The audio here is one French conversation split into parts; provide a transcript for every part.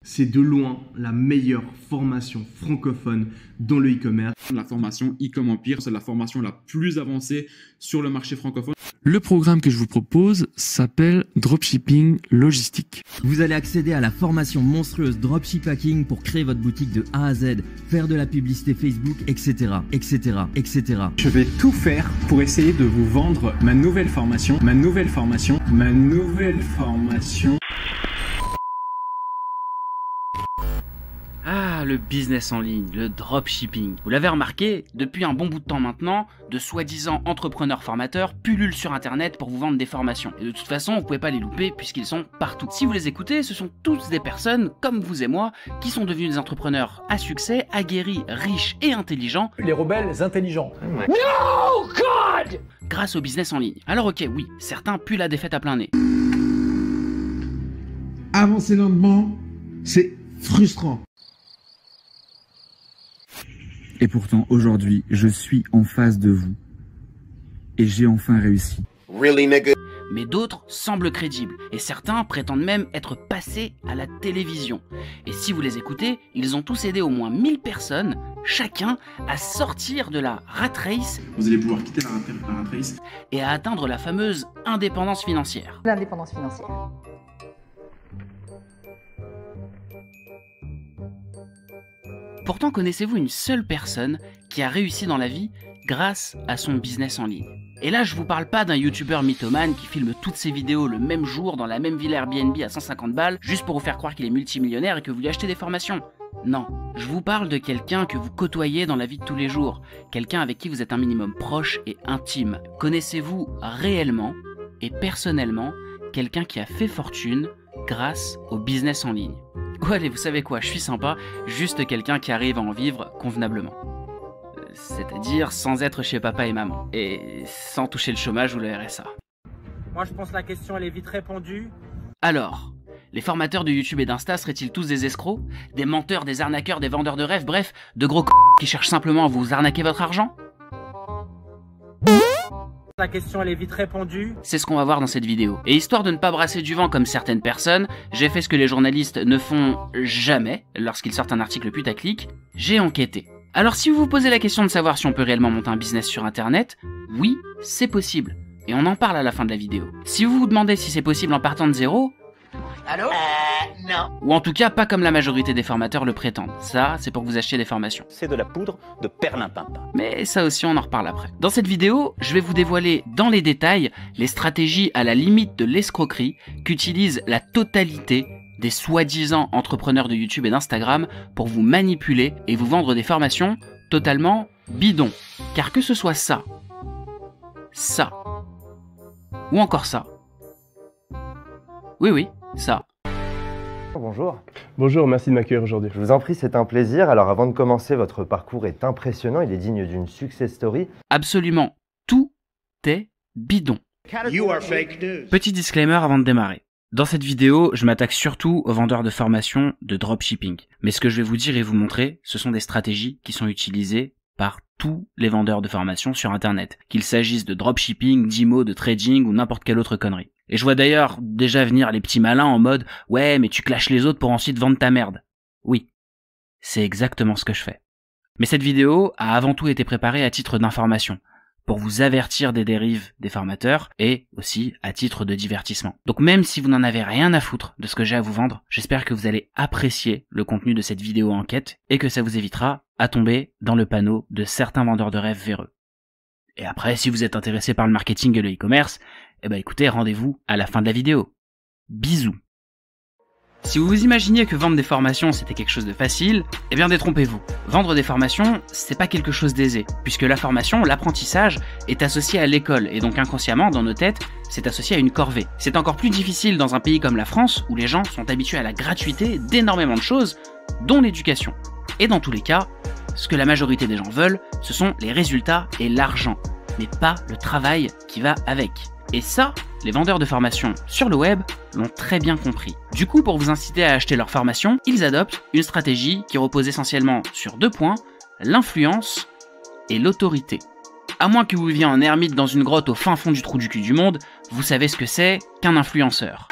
C'est de loin la meilleure formation francophone dans le e-commerce. La formation e-com Empire, c'est la formation la plus avancée sur le marché francophone. Le programme que je vous propose s'appelle Dropshipping Logistique. Vous allez accéder à la formation monstrueuse Dropship Hacking pour créer votre boutique de A à Z, faire de la publicité Facebook, etc., etc., etc. Je vais tout faire pour essayer de vous vendre ma nouvelle formation. Ah, le business en ligne, le dropshipping. Vous l'avez remarqué, depuis un bon bout de temps maintenant, de soi-disant entrepreneurs formateurs pullulent sur internet pour vous vendre des formations. Et de toute façon, vous pouvez pas les louper puisqu'ils sont partout. Si vous les écoutez, ce sont tous des personnes, comme vous et moi, qui sont devenus des entrepreneurs à succès, aguerris, riches et intelligents. Les rebelles intelligents. Ouais. No God! Grâce au business en ligne. Alors ok, oui, certains puent la défaite à plein nez. Avancer lentement, c'est frustrant. Et pourtant, aujourd'hui, je suis en face de vous. Et j'ai enfin réussi. Really, nigga? Mais d'autres semblent crédibles, et certains prétendent même être passés à la télévision. Et si vous les écoutez, ils ont tous aidé au moins 1000 personnes, chacun, à sortir de la rat race. Vous allez pouvoir quitter la rat race. Et à atteindre la fameuse indépendance financière. L'indépendance financière. Pourtant, connaissez-vous une seule personne qui a réussi dans la vie grâce à son business en ligne? Et là, je vous parle pas d'un youtubeur mythomane qui filme toutes ses vidéos le même jour dans la même villa Airbnb à 150 balles juste pour vous faire croire qu'il est multimillionnaire et que vous lui achetez des formations. Non, je vous parle de quelqu'un que vous côtoyez dans la vie de tous les jours, quelqu'un avec qui vous êtes un minimum proche et intime. Connaissez-vous réellement et personnellement quelqu'un qui a fait fortune grâce au business en ligne? Ouais, allez, vous savez quoi, je suis sympa, juste quelqu'un qui arrive à en vivre convenablement. C'est-à-dire sans être chez papa et maman, et sans toucher le chômage ou le RSA. Moi je pense que la question elle est vite répondue. Alors, les formateurs de YouTube et d'Insta seraient-ils tous des escrocs? Des menteurs, des arnaqueurs, des vendeurs de rêves, bref, de gros qui cherchent simplement à vous arnaquer votre argent? La question elle est vite répondue. C'est ce qu'on va voir dans cette vidéo. Et histoire de ne pas brasser du vent comme certaines personnes, j'ai fait ce que les journalistes ne font jamais lorsqu'ils sortent un article putaclic, j'ai enquêté. Alors si vous vous posez la question de savoir si on peut réellement monter un business sur internet, oui, c'est possible. Et on en parle à la fin de la vidéo. Si vous vous demandez si c'est possible en partant de zéro, allô? Non. Ou en tout cas pas comme la majorité des formateurs le prétendent. Ça, c'est pour que vous achetiez des formations. C'est de la poudre de perlimpinpin. Mais ça aussi, on en reparle après. Dans cette vidéo, je vais vous dévoiler dans les détails les stratégies à la limite de l'escroquerie qu'utilisent la totalité des soi-disant entrepreneurs de YouTube et d'Instagram pour vous manipuler et vous vendre des formations totalement bidons. Car que ce soit ça, ou encore ça, oui, ça. Bonjour. Bonjour, merci de m'accueillir aujourd'hui. Je vous en prie, c'est un plaisir. Alors avant de commencer, votre parcours est impressionnant, il est digne d'une success story. Absolument tout est bidon. Petit disclaimer avant de démarrer. Dans cette vidéo, je m'attaque surtout aux vendeurs de formations de dropshipping. Mais ce que je vais vous dire et vous montrer, ce sont des stratégies qui sont utilisées par tous les vendeurs de formations sur internet. Qu'il s'agisse de dropshipping, d'IMO, de trading ou n'importe quelle autre connerie. Et je vois d'ailleurs déjà venir les petits malins en mode « Ouais, mais tu clashes les autres pour ensuite vendre ta merde. » Oui, c'est exactement ce que je fais. Mais cette vidéo a avant tout été préparée à titre d'information, pour vous avertir des dérives des formateurs et aussi à titre de divertissement. Donc même si vous n'en avez rien à foutre de ce que j'ai à vous vendre, j'espère que vous allez apprécier le contenu de cette vidéo enquête et que ça vous évitera à tomber dans le panneau de certains vendeurs de rêves véreux. Et après, si vous êtes intéressé par le marketing et le e-commerce, eh ben écoutez, rendez-vous à la fin de la vidéo. Bisous. Si vous vous imaginiez que vendre des formations c'était quelque chose de facile, eh bien détrompez-vous. Vendre des formations, c'est pas quelque chose d'aisé, puisque la formation, l'apprentissage, est associé à l'école, et donc inconsciemment, dans nos têtes, c'est associé à une corvée. C'est encore plus difficile dans un pays comme la France, où les gens sont habitués à la gratuité d'énormément de choses, dont l'éducation. Et dans tous les cas, ce que la majorité des gens veulent, ce sont les résultats et l'argent, mais pas le travail qui va avec. Et ça, les vendeurs de formation sur le web l'ont très bien compris. Du coup, pour vous inciter à acheter leur formation, ils adoptent une stratégie qui repose essentiellement sur 2 points, l'influence et l'autorité. À moins que vous viviez en ermite dans une grotte au fin fond du trou du cul du monde, vous savez ce que c'est qu'un influenceur.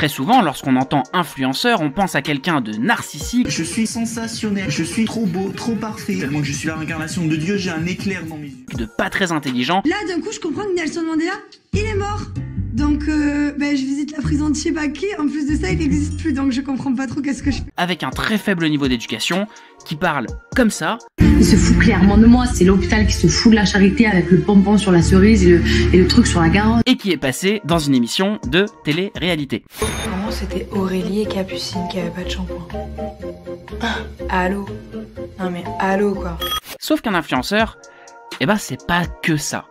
Très souvent, lorsqu'on entend influenceur, on pense à quelqu'un de narcissique. Je suis sensationnel, je suis trop beau, trop parfait. Tellement que je suis la réincarnation de Dieu, j'ai un éclair dans mes yeux. De pas très intelligent. Là, d'un coup, je comprends que Nelson Mandela, il est mort. Donc, je visite la prison de Chibaki. En plus de ça, il n'existe plus, donc je comprends pas trop qu'est-ce que je fais. Avec un très faible niveau d'éducation, qui parle comme ça. Il se fout clairement de moi, c'est l'hôpital qui se fout de la charité avec le pompon sur la cerise et le truc sur la carotte. Et qui est passé dans une émission de télé-réalité. Vraiment, c'était Aurélie et Capucine qui avaient pas de shampoing. Allô? Non mais allô quoi. Sauf qu'un influenceur, c'est pas que ça.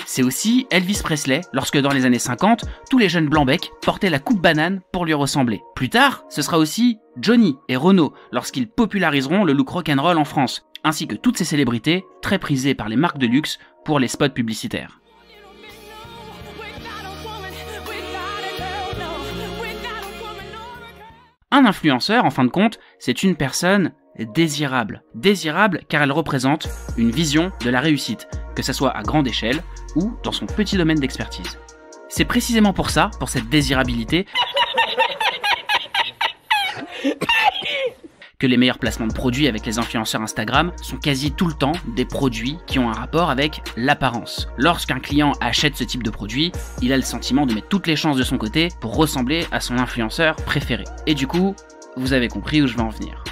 C'est aussi Elvis Presley, lorsque dans les années 50, tous les jeunes blancs-becs portaient la coupe banane pour lui ressembler. Plus tard, ce sera aussi Johnny et Renaud, lorsqu'ils populariseront le look rock'n'roll en France, ainsi que toutes ces célébrités, très prisées par les marques de luxe pour les spots publicitaires. Un influenceur, en fin de compte, c'est une personne désirable. Désirable car elle représente une vision de la réussite, que ce soit à grande échelle ou dans son petit domaine d'expertise. C'est précisément pour ça, pour cette désirabilité, que les meilleurs placements de produits avec les influenceurs Instagram sont quasi tout le temps des produits qui ont un rapport avec l'apparence. Lorsqu'un client achète ce type de produit, il a le sentiment de mettre toutes les chances de son côté pour ressembler à son influenceur préféré. Et du coup, vous avez compris où je veux en venir.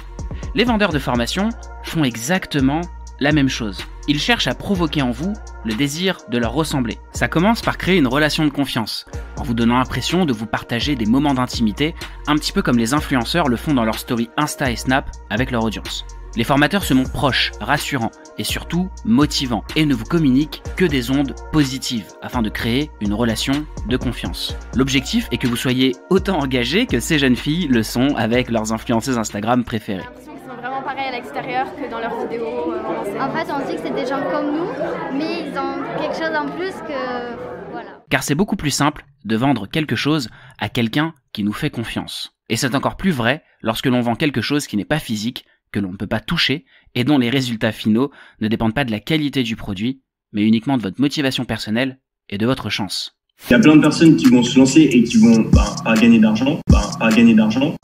Les vendeurs de formation font exactement la même chose. Ils cherchent à provoquer en vous le désir de leur ressembler. Ça commence par créer une relation de confiance, en vous donnant l'impression de vous partager des moments d'intimité, un petit peu comme les influenceurs le font dans leurs stories Insta et Snap avec leur audience. Les formateurs se montrent proches, rassurants et surtout motivants et ne vous communiquent que des ondes positives afin de créer une relation de confiance. L'objectif est que vous soyez autant engagés que ces jeunes filles le sont avec leurs influenceuses Instagram préférées. Vraiment pareil à l'extérieur que dans leurs vidéos. En fait, on se dit que c'est des gens comme nous, mais ils ont quelque chose en plus que... Voilà. Car c'est beaucoup plus simple de vendre quelque chose à quelqu'un qui nous fait confiance. Et c'est encore plus vrai lorsque l'on vend quelque chose qui n'est pas physique, que l'on ne peut pas toucher, et dont les résultats finaux ne dépendent pas de la qualité du produit, mais uniquement de votre motivation personnelle et de votre chance. Il y a plein de personnes qui vont se lancer et qui vont pas gagner d'argent, pas gagner d'argent.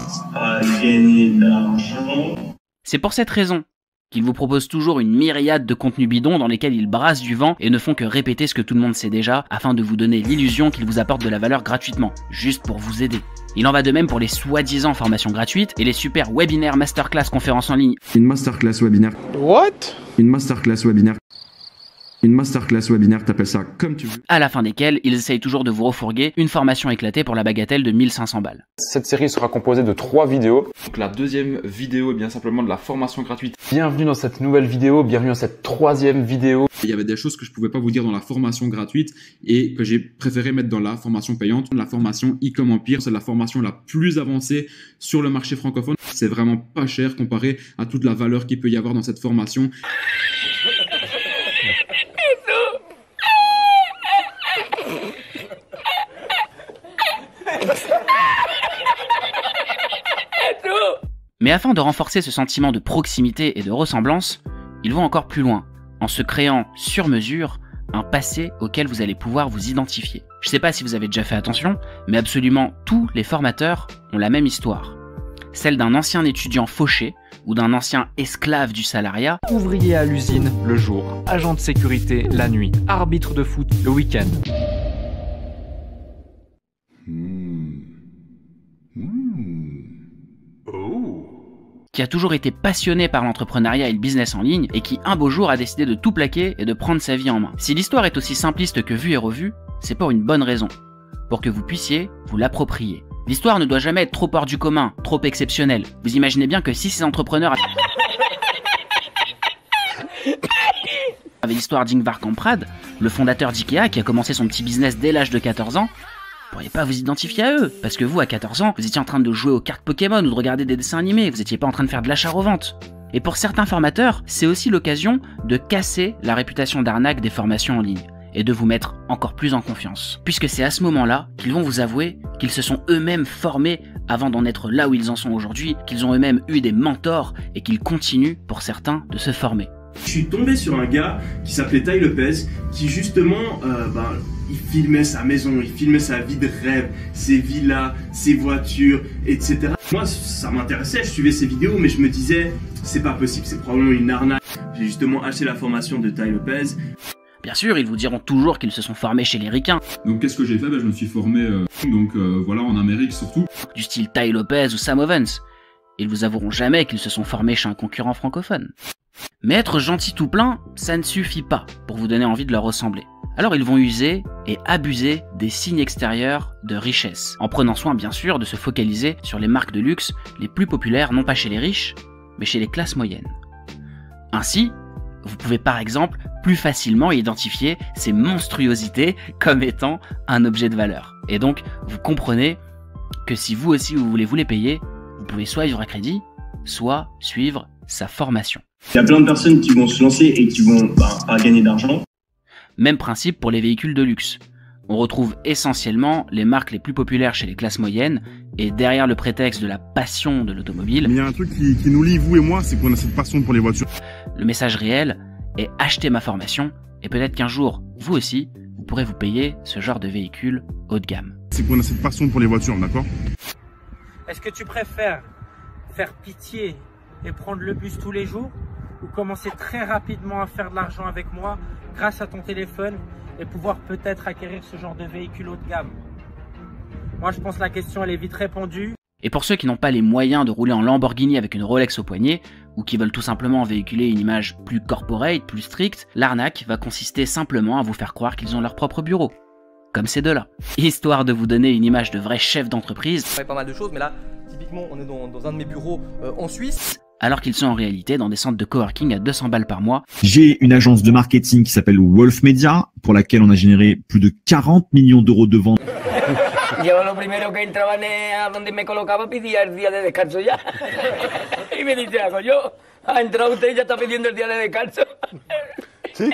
C'est pour cette raison qu'ils vous proposent toujours une myriade de contenus bidons dans lesquels ils brassent du vent et ne font que répéter ce que tout le monde sait déjà afin de vous donner l'illusion qu'ils vous apportent de la valeur gratuitement, juste pour vous aider. Il en va de même pour les soi-disant formations gratuites et les super webinaires, masterclass, conférences en ligne. Une masterclass webinaire. What? Une masterclass webinaire. Une masterclass webinaire, t'appelles ça comme tu veux. À la fin desquels, ils essayent toujours de vous refourguer une formation éclatée pour la bagatelle de 1500 balles. Cette série sera composée de 3 vidéos. Donc la deuxième vidéo est bien simplement de la formation gratuite. Bienvenue dans cette nouvelle vidéo, bienvenue dans cette 3e vidéo. Il y avait des choses que je pouvais pas vous dire dans la formation gratuite et que j'ai préféré mettre dans la formation payante. La formation e-com Empire, c'est la formation la plus avancée sur le marché francophone. C'est vraiment pas cher comparé à toute la valeur qu'il peut y avoir dans cette formation. Mais afin de renforcer ce sentiment de proximité et de ressemblance, ils vont encore plus loin, en se créant sur mesure un passé auquel vous allez pouvoir vous identifier. Je sais pas si vous avez déjà fait attention, mais absolument tous les formateurs ont la même histoire. Celle d'un ancien étudiant fauché ou d'un ancien esclave du salariat. Ouvrier à l'usine le jour, agent de sécurité la nuit, arbitre de foot le week-end. Qui a toujours été passionné par l'entrepreneuriat et le business en ligne et qui un beau jour a décidé de tout plaquer et de prendre sa vie en main. Si l'histoire est aussi simpliste que vue et revue, c'est pour une bonne raison, pour que vous puissiez vous l'approprier. L'histoire ne doit jamais être trop hors du commun, trop exceptionnelle. Vous imaginez bien que si ces entrepreneurs avaient l'histoire d'Ingvar Kamprad, le fondateur d'IKEA qui a commencé son petit business dès l'âge de 14 ans, vous pourriez pas vous identifier à eux, parce que vous, à 14 ans, vous étiez en train de jouer aux cartes Pokémon ou de regarder des dessins animés, vous étiez pas en train de faire de l'achat-revente. Et pour certains formateurs, c'est aussi l'occasion de casser la réputation d'arnaque des formations en ligne, et de vous mettre encore plus en confiance. Puisque c'est à ce moment-là qu'ils vont vous avouer qu'ils se sont eux-mêmes formés avant d'en être là où ils en sont aujourd'hui, qu'ils ont eux-mêmes eu des mentors, et qu'ils continuent, pour certains, de se former. Je suis tombé sur un gars qui s'appelait Tai Lopez, qui justement il filmait sa maison, il filmait sa vie de rêve, ses villas, ses voitures, etc. Moi, ça m'intéressait, je suivais ses vidéos, mais je me disais, c'est pas possible, c'est probablement une arnaque. J'ai justement acheté la formation de Tai Lopez. Bien sûr, ils vous diront toujours qu'ils se sont formés chez les ricains. Donc qu'est-ce que j'ai fait? Je me suis formé voilà, en Amérique surtout. Du style Tai Lopez ou Sam Ovens. Ils vous avoueront jamais qu'ils se sont formés chez un concurrent francophone. Mais être gentil tout plein, ça ne suffit pas pour vous donner envie de leur ressembler. Alors ils vont user et abuser des signes extérieurs de richesse, en prenant soin bien sûr de se focaliser sur les marques de luxe les plus populaires, non pas chez les riches, mais chez les classes moyennes. Ainsi, vous pouvez par exemple plus facilement identifier ces monstruosités comme étant un objet de valeur. Et donc, vous comprenez que si vous aussi vous voulez vous les payer, vous pouvez soit vivre à crédit, soit suivre sa formation. Il y a plein de personnes qui vont se lancer et qui vont pas gagner d'argent. Même principe pour les véhicules de luxe. On retrouve essentiellement les marques les plus populaires chez les classes moyennes, et derrière le prétexte de la passion de l'automobile, il y a un truc qui nous lie, vous et moi, c'est qu'on a cette passion pour les voitures. Le message réel est acheter ma formation, et peut-être qu'un jour, vous aussi, vous pourrez vous payer ce genre de véhicule haut de gamme. C'est qu'on a cette passion pour les voitures, d'accord? Est-ce que tu préfères faire pitié et prendre le bus tous les jours, ou commencer très rapidement à faire de l'argent avec moi grâce à ton téléphone et pouvoir peut-être acquérir ce genre de véhicule haut de gamme? Moi je pense que la question elle est vite répondue. Et pour ceux qui n'ont pas les moyens de rouler en Lamborghini avec une Rolex au poignet, ou qui veulent tout simplement véhiculer une image plus corporate, plus stricte, l'arnaque va consister simplement à vous faire croire qu'ils ont leur propre bureau. Comme ces deux-là. Histoire de vous donner une image de vrai chef d'entreprise. Je fais pas mal de choses, mais là, typiquement, on est dans un de mes bureaux en Suisse. Alors qu'ils sont en réalité dans des centres de coworking à 200 balles par mois. J'ai une agence de marketing qui s'appelle Wolf Media, pour laquelle on a généré plus de 40 millions d'euros de ventes. Yo lo primero que entraba a donde me colocaba pedía el día de descanso ya. Y me dice algo, yo, ha entrado usted y ya está pidiendo el día de descanso. ¿Sí?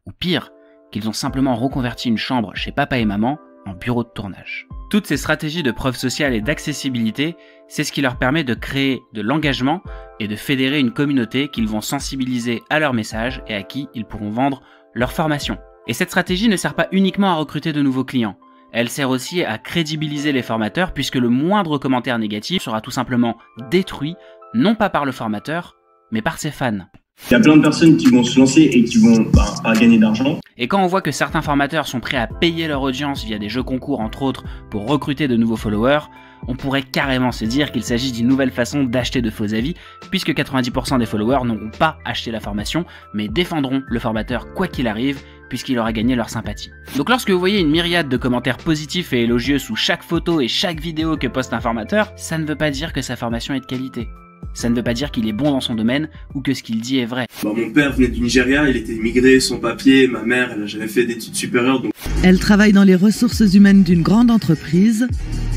Ou pire, qu'ils ont simplement reconverti une chambre chez papa et maman en bureau de tournage. Toutes ces stratégies de preuve sociale et d'accessibilité, c'est ce qui leur permet de créer de l'engagement et de fédérer une communauté qu'ils vont sensibiliser à leur message et à qui ils pourront vendre leur formation. Et cette stratégie ne sert pas uniquement à recruter de nouveaux clients, elle sert aussi à crédibiliser les formateurs puisque le moindre commentaire négatif sera tout simplement détruit, non pas par le formateur, mais par ses fans. Il y a plein de personnes qui vont se lancer et qui vont pas gagner d'argent. Et quand on voit que certains formateurs sont prêts à payer leur audience via des jeux concours entre autres pour recruter de nouveaux followers, on pourrait carrément se dire qu'il s'agit d'une nouvelle façon d'acheter de faux avis, puisque 90% des followers n'auront pas acheté la formation, mais défendront le formateur quoi qu'il arrive, puisqu'il aura gagné leur sympathie. Donc lorsque vous voyez une myriade de commentaires positifs et élogieux sous chaque photo et chaque vidéo que poste un formateur, ça ne veut pas dire que sa formation est de qualité. Ça ne veut pas dire qu'il est bon dans son domaine ou que ce qu'il dit est vrai. Mon père venait du Nigeria, il était immigré, sans papier, ma mère, elle a jamais fait d'études supérieures. Donc... Elle travaille dans les ressources humaines d'une grande entreprise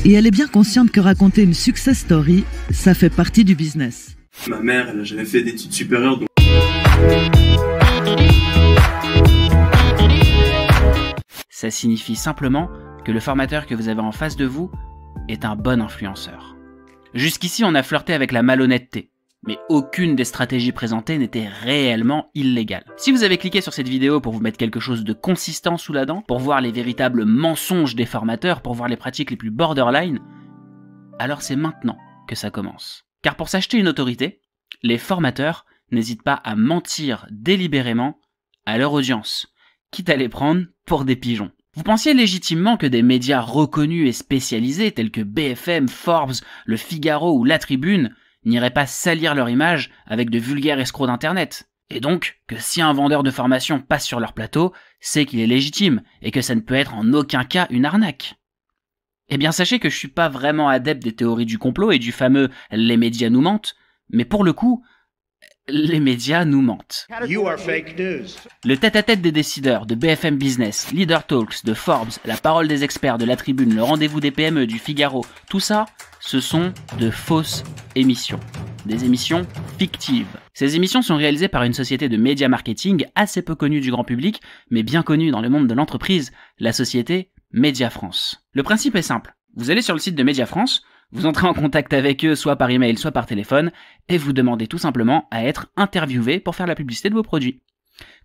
et elle est bien consciente que raconter une success story, ça fait partie du business. Ma mère, elle a jamais fait d'études supérieures. Donc... Ça signifie simplement que le formateur que vous avez en face de vous est un bon influenceur. Jusqu'ici, on a flirté avec la malhonnêteté, mais aucune des stratégies présentées n'était réellement illégale. Si vous avez cliqué sur cette vidéo pour vous mettre quelque chose de consistant sous la dent, pour voir les véritables mensonges des formateurs, pour voir les pratiques les plus borderline, alors c'est maintenant que ça commence. Car pour s'acheter une autorité, les formateurs n'hésitent pas à mentir délibérément à leur audience, quitte à les prendre pour des pigeons. Vous pensiez légitimement que des médias reconnus et spécialisés tels que BFM, Forbes, Le Figaro ou La Tribune n'iraient pas salir leur image avec de vulgaires escrocs d'internet. Et donc, que si un vendeur de formation passe sur leur plateau, c'est qu'il est légitime et que ça ne peut être en aucun cas une arnaque. Eh bien sachez que je suis pas vraiment adepte des théories du complot et du fameux « les médias nous mentent », mais pour le coup, les médias nous mentent. Le tête-à-tête des décideurs de BFM Business, Leader Talks, de Forbes, La Parole des experts, de La Tribune, Le Rendez-vous des PME, du Figaro, tout ça, ce sont de fausses émissions. Des émissions fictives. Ces émissions sont réalisées par une société de média marketing assez peu connue du grand public, mais bien connue dans le monde de l'entreprise, la société Média France. Le principe est simple. Vous allez sur le site de Média France, Vous entrez en contact avec eux soit par email, soit par téléphone, et vous demandez tout simplement à être interviewé pour faire la publicité de vos produits.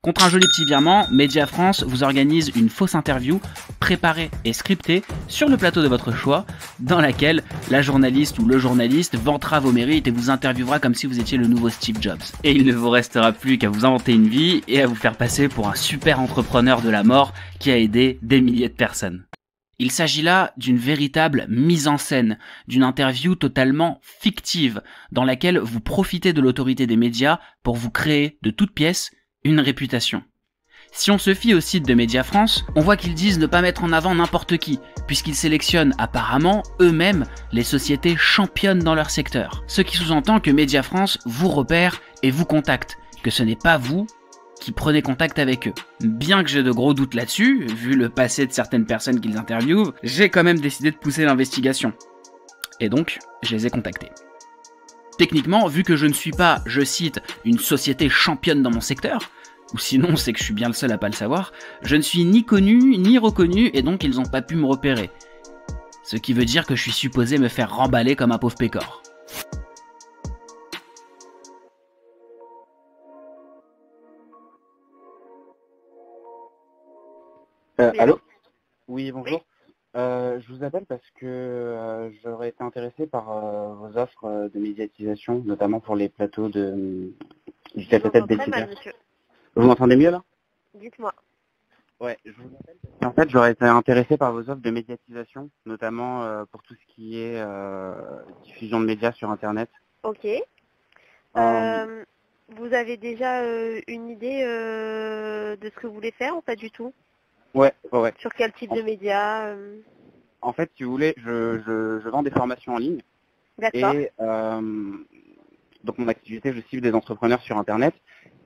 Contre un joli petit virement, Média France vous organise une fausse interview préparée et scriptée sur le plateau de votre choix, dans laquelle la journaliste ou le journaliste vantera vos mérites et vous interviewera comme si vous étiez le nouveau Steve Jobs. Et il ne vous restera plus qu'à vous inventer une vie et à vous faire passer pour un super entrepreneur de la mort qui a aidé des milliers de personnes. Il s'agit là d'une véritable mise en scène, d'une interview totalement fictive, dans laquelle vous profitez de l'autorité des médias pour vous créer de toutes pièces une réputation. Si on se fie au site de Média France, on voit qu'ils disent ne pas mettre en avant n'importe qui, puisqu'ils sélectionnent apparemment eux-mêmes les sociétés championnes dans leur secteur. Ce qui sous-entend que Média France vous repère et vous contacte, que ce n'est pas vous qui prenez contact avec eux. Bien que j'ai de gros doutes là-dessus, vu le passé de certaines personnes qu'ils interviewent, j'ai quand même décidé de pousser l'investigation. Et donc, je les ai contactés. Techniquement, vu que je ne suis pas, je cite, une société championne dans mon secteur, ou sinon c'est que je suis bien le seul à pas le savoir, je ne suis ni connu ni reconnu et donc ils n'ont pas pu me repérer. Ce qui veut dire que je suis supposé me faire remballer comme un pauvre pécor. Allô? Oui, bonjour. Je vous appelle parce que j'aurais été intéressé par vos offres de médiatisation, notamment pour les plateaux du tête-à-tête décideur. Vous m'entendez mieux là? Dites-moi. Ouais, je vous appelle. En fait, j'aurais été intéressé par vos offres de médiatisation, notamment pour tout ce qui est diffusion de médias sur Internet. Ok. Vous avez déjà une idée de ce que vous voulez faire ou pas du tout? Ouais. Sur quel type de médias En fait, si vous voulez, je vends des formations en ligne. D'accord. Et donc mon activité, je cible des entrepreneurs sur Internet.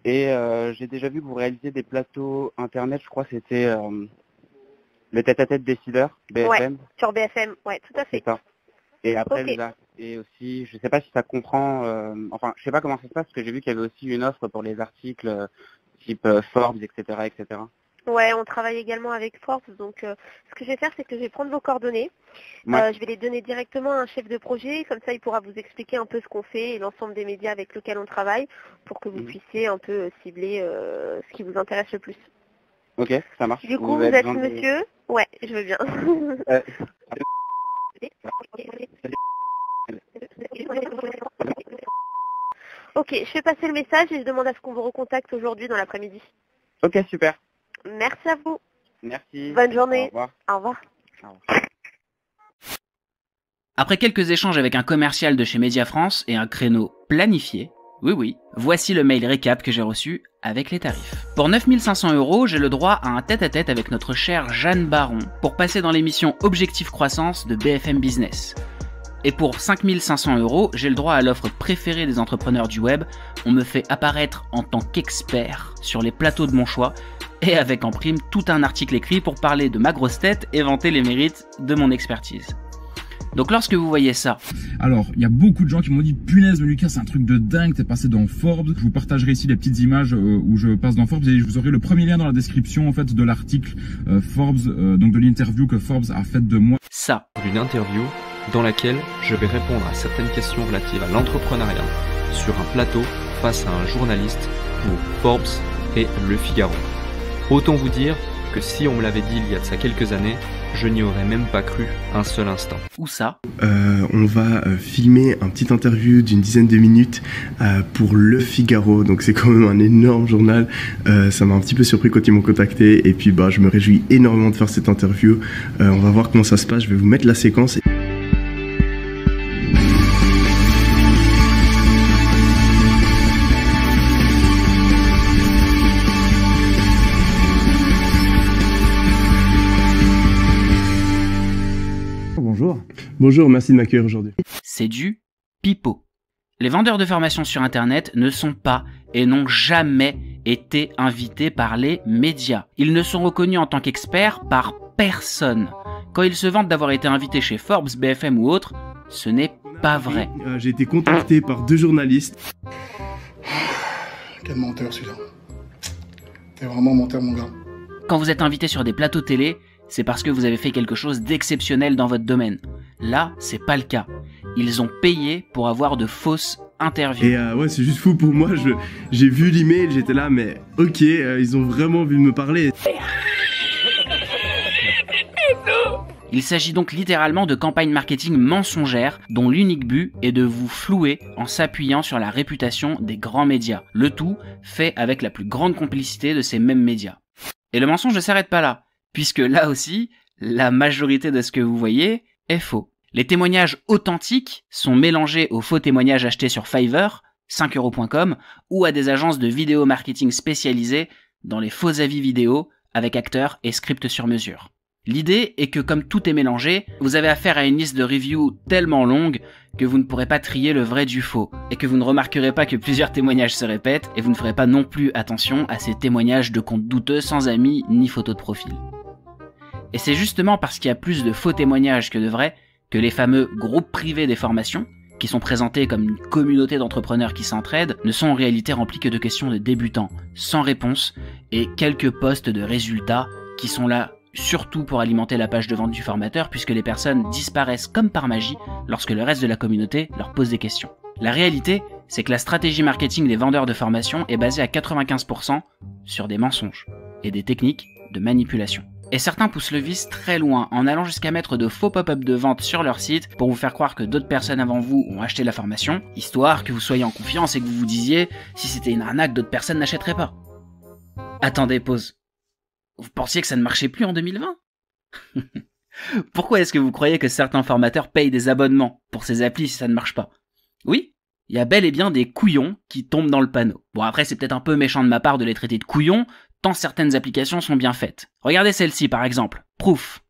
Et j'ai déjà vu que vous réalisiez des plateaux Internet, je crois que c'était le tête-à-tête décideur, BFM. Ouais, sur BFM, ouais, tout à fait. C'est ça. Et après, Okay. et aussi, je sais pas si ça comprend, enfin, je sais pas comment ça se passe, parce que j'ai vu qu'il y avait aussi une offre pour les articles type Forbes, etc., etc. Ouais, on travaille également avec Forbes, donc ce que je vais faire, c'est que je vais prendre vos coordonnées. Ouais. Je vais les donner directement à un chef de projet, comme ça il pourra vous expliquer un peu ce qu'on fait et l'ensemble des médias avec lesquels on travaille, pour que vous puissiez un peu cibler ce qui vous intéresse le plus. Ok, ça marche. Du coup, vous êtes monsieur? Ouais, je veux bien. Ok, je fais passer le message et je demande à ce qu'on vous recontacte aujourd'hui dans l'après-midi. Ok, super. Merci à vous. Merci. Bonne journée. Au revoir. Au revoir. Après quelques échanges avec un commercial de chez Média France et un créneau planifié, oui, voici le mail récap que j'ai reçu avec les tarifs. Pour 9 500 €, j'ai le droit à un tête-à-tête avec notre chère Jeanne Baron pour passer dans l'émission Objectif Croissance de BFM Business. Et pour 5 500 €, j'ai le droit à l'offre préférée des entrepreneurs du web. On me fait apparaître en tant qu'expert sur les plateaux de mon choix et avec en prime tout un article écrit pour parler de ma grosse tête et vanter les mérites de mon expertise. Donc lorsque vous voyez ça... Alors, il y a beaucoup de gens qui m'ont dit « Punaise, mais Lucas, c'est un truc de dingue, t'es passé dans Forbes ». Je vous partagerai ici les petites images où je passe dans Forbes et je vous aurai le premier lien dans la description en fait de l'article Forbes, donc de l'interview que Forbes a faite de moi. Ça. Une interview dans laquelle je vais répondre à certaines questions relatives à l'entrepreneuriat sur un plateau face à un journaliste pour Forbes et Le Figaro. Autant vous dire que si on me l'avait dit il y a de ça quelques années, je n'y aurais même pas cru un seul instant. Où ça? On va filmer un petit interview d'une dizaine de minutes pour Le Figaro, donc c'est quand même un énorme journal. Ça m'a un petit peu surpris quand ils m'ont contacté et puis je me réjouis énormément de faire cette interview. On va voir comment ça se passe, je vais vous mettre la séquence. Bonjour. Bonjour, merci de m'accueillir aujourd'hui. C'est du pipeau. Les vendeurs de formation sur Internet ne sont pas et n'ont jamais été invités par les médias. Ils ne sont reconnus en tant qu'experts par personne. Quand ils se vantent d'avoir été invités chez Forbes, BFM ou autre, ce n'est pas vrai. J'ai été contacté par 2 journalistes. Quel menteur celui-là. T'es vraiment menteur mon gars. Quand vous êtes invité sur des plateaux télé, c'est parce que vous avez fait quelque chose d'exceptionnel dans votre domaine. Là, c'est pas le cas. ils ont payé pour avoir de fausses interviews. Et ouais, c'est juste fou pour moi, j'ai vu l'email, j'étais là, mais ok, ils ont vraiment envie de me parler. Il s'agit donc littéralement de campagnes marketing mensongères dont l'unique but est de vous flouer en s'appuyant sur la réputation des grands médias. Le tout fait avec la plus grande complicité de ces mêmes médias. Et le mensonge ne s'arrête pas là, puisque là aussi, la majorité de ce que vous voyez est faux. Les témoignages authentiques sont mélangés aux faux témoignages achetés sur Fiverr, 5€.com, ou à des agences de vidéo marketing spécialisées dans les faux avis vidéo avec acteurs et scripts sur mesure. L'idée est que comme tout est mélangé, vous avez affaire à une liste de reviews tellement longue que vous ne pourrez pas trier le vrai du faux, et que vous ne remarquerez pas que plusieurs témoignages se répètent, et vous ne ferez pas non plus attention à ces témoignages de comptes douteux sans amis ni photos de profil. Et c'est justement parce qu'il y a plus de faux témoignages que de vrais que les fameux groupes privés des formations, qui sont présentés comme une communauté d'entrepreneurs qui s'entraident, ne sont en réalité remplis que de questions de débutants, sans réponse, et quelques posts de résultats qui sont là surtout pour alimenter la page de vente du formateur, puisque les personnes disparaissent comme par magie lorsque le reste de la communauté leur pose des questions. La réalité, c'est que la stratégie marketing des vendeurs de formation est basée à 95% sur des mensonges et des techniques de manipulation. Et certains poussent le vice très loin en allant jusqu'à mettre de faux pop-up de vente sur leur site pour vous faire croire que d'autres personnes avant vous ont acheté la formation, histoire que vous soyez en confiance et que vous vous disiez si c'était une arnaque, d'autres personnes n'achèteraient pas. Attendez, pause. Vous pensiez que ça ne marchait plus en 2020 ? Pourquoi est-ce que vous croyez que certains formateurs payent des abonnements pour ces applis si ça ne marche pas ? Oui, il y a bel et bien des couillons qui tombent dans le panneau. Bon, après c'est peut-être un peu méchant de ma part de les traiter de couillons, tant certaines applications sont bien faites. Regardez celle-ci par exemple, Proof.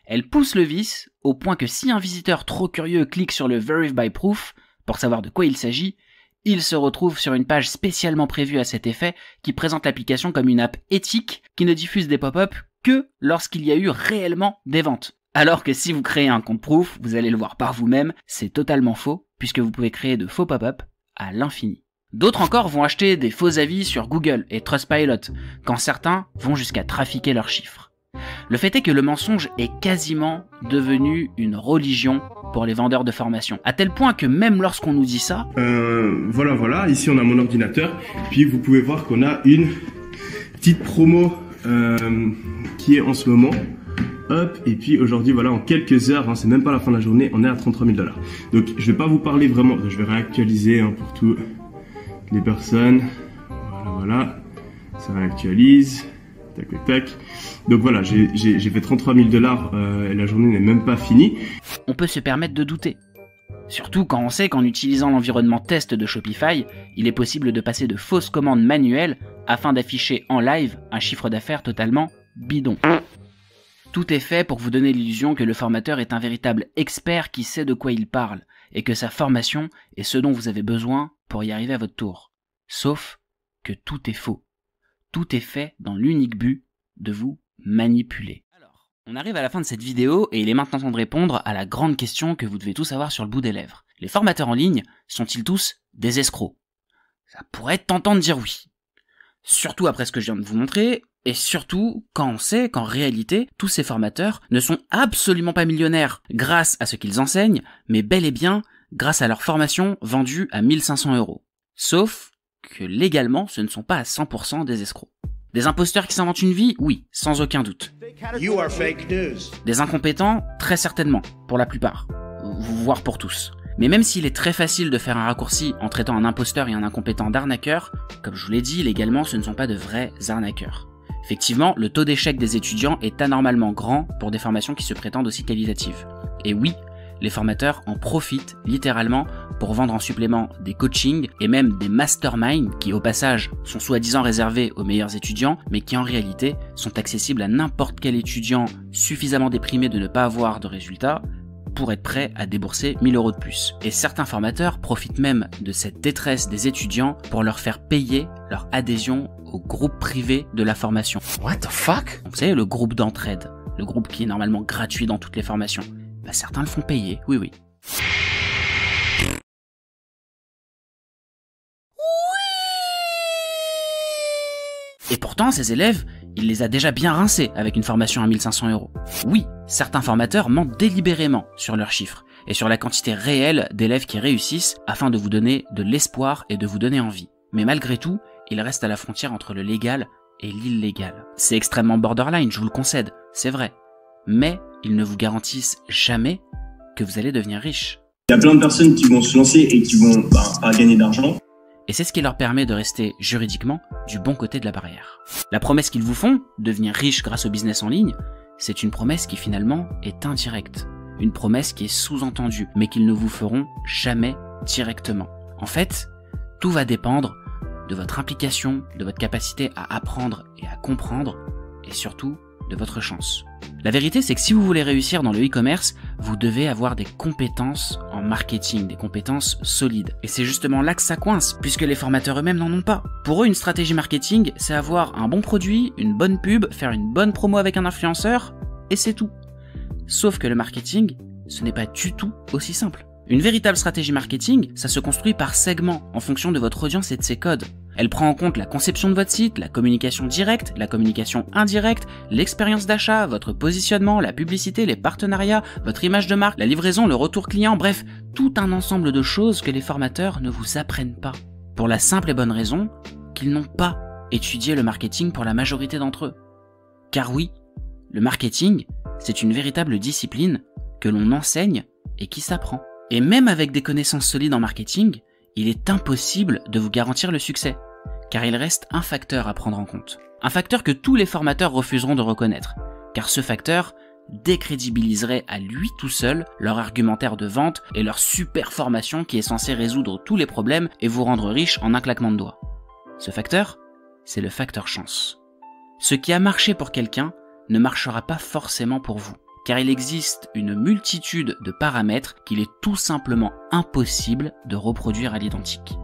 Elle pousse le vice au point que si un visiteur trop curieux clique sur le Verify by Proof pour savoir de quoi il s'agit, il se retrouve sur une page spécialement prévue à cet effet qui présente l'application comme une app éthique qui ne diffuse des pop-up que lorsqu'il y a eu réellement des ventes. Alors que si vous créez un compte Proof, vous allez le voir par vous-même, c'est totalement faux puisque vous pouvez créer de faux pop-up à l'infini. D'autres encore vont acheter des faux avis sur Google et Trustpilot, quand certains vont jusqu'à trafiquer leurs chiffres. Le fait est que le mensonge est quasiment devenu une religion pour les vendeurs de formation, à tel point que même lorsqu'on nous dit ça... Voilà, ici on a mon ordinateur, puis vous pouvez voir qu'on a une petite promo qui est en ce moment. Hop, et puis aujourd'hui, voilà, en quelques heures, hein, c'est même pas la fin de la journée, on est à 33 000 $. Donc je vais pas vous parler vraiment, je vais réactualiser hein, pour toutes les personnes. Voilà, ça réactualise. Tac, tac, tac. Donc voilà, j'ai fait 33 000 $, et la journée n'est même pas finie. On peut se permettre de douter. Surtout quand on sait qu'en utilisant l'environnement test de Shopify, il est possible de passer de fausses commandes manuelles afin d'afficher en live un chiffre d'affaires totalement bidon. Tout est fait pour vous donner l'illusion que le formateur est un véritable expert qui sait de quoi il parle, et que sa formation est ce dont vous avez besoin pour y arriver à votre tour. Sauf que tout est faux. Tout est fait dans l'unique but de vous manipuler. Alors, on arrive à la fin de cette vidéo et il est maintenant temps de répondre à la grande question que vous devez tous avoir sur le bout des lèvres. Les formateurs en ligne sont-ils tous des escrocs ? Ça pourrait être tentant de dire oui. Surtout après ce que je viens de vous montrer, et surtout quand on sait qu'en réalité, tous ces formateurs ne sont absolument pas millionnaires grâce à ce qu'ils enseignent, mais bel et bien grâce à leur formation vendue à 1 500 €. Sauf que légalement, ce ne sont pas à 100% des escrocs. Des imposteurs qui s'inventent une vie, oui, sans aucun doute. Des incompétents, très certainement, pour la plupart, voire pour tous. Mais même s'il est très facile de faire un raccourci en traitant un imposteur et un incompétent d'arnaqueur, comme je vous l'ai dit, légalement, ce ne sont pas de vrais arnaqueurs. Effectivement, le taux d'échec des étudiants est anormalement grand pour des formations qui se prétendent aussi qualitatives. Et oui, les formateurs en profitent littéralement pour vendre en supplément des coachings et même des masterminds qui au passage sont soi-disant réservés aux meilleurs étudiants mais qui en réalité sont accessibles à n'importe quel étudiant suffisamment déprimé de ne pas avoir de résultats pour être prêt à débourser 1 000 € de plus. Et certains formateurs profitent même de cette détresse des étudiants pour leur faire payer leur adhésion au groupe privé de la formation. What the fuck ? Vous savez, le groupe d'entraide, le groupe qui est normalement gratuit dans toutes les formations. Bah, certains le font payer, oui. Et pourtant, ces élèves, il les a déjà bien rincés avec une formation à 1 500 €. Oui, certains formateurs mentent délibérément sur leurs chiffres, et sur la quantité réelle d'élèves qui réussissent afin de vous donner de l'espoir et de vous donner envie. Mais malgré tout, il reste à la frontière entre le légal et l'illégal. C'est extrêmement borderline, je vous le concède, c'est vrai. Mais ils ne vous garantissent jamais que vous allez devenir riche. Il y a plein de personnes qui vont se lancer et qui vont pas gagner d'argent. Et c'est ce qui leur permet de rester juridiquement du bon côté de la barrière. La promesse qu'ils vous font, devenir riche grâce au business en ligne, c'est une promesse qui finalement est indirecte. Une promesse qui est sous-entendue, mais qu'ils ne vous feront jamais directement. En fait, tout va dépendre de votre implication, de votre capacité à apprendre et à comprendre, et surtout de votre chance. La vérité, c'est que si vous voulez réussir dans le e-commerce, vous devez avoir des compétences en marketing, des compétences solides. Et c'est justement là que ça coince, puisque les formateurs eux-mêmes n'en ont pas. Pour eux, une stratégie marketing, c'est avoir un bon produit, une bonne pub, faire une bonne promo avec un influenceur, et c'est tout. Sauf que le marketing, ce n'est pas du tout aussi simple. Une véritable stratégie marketing, ça se construit par segments, en fonction de votre audience et de ses codes. Elle prend en compte la conception de votre site, la communication directe, la communication indirecte, l'expérience d'achat, votre positionnement, la publicité, les partenariats, votre image de marque, la livraison, le retour client, bref, tout un ensemble de choses que les formateurs ne vous apprennent pas. Pour la simple et bonne raison qu'ils n'ont pas étudié le marketing pour la majorité d'entre eux. Car oui, le marketing, c'est une véritable discipline que l'on enseigne et qui s'apprend. Et même avec des connaissances solides en marketing, il est impossible de vous garantir le succès, car il reste un facteur à prendre en compte. Un facteur que tous les formateurs refuseront de reconnaître, car ce facteur décrédibiliserait à lui tout seul leur argumentaire de vente et leur super formation qui est censée résoudre tous les problèmes et vous rendre riche en un claquement de doigts. Ce facteur, c'est le facteur chance. Ce qui a marché pour quelqu'un ne marchera pas forcément pour vous, car il existe une multitude de paramètres qu'il est tout simplement impossible de reproduire à l'identique.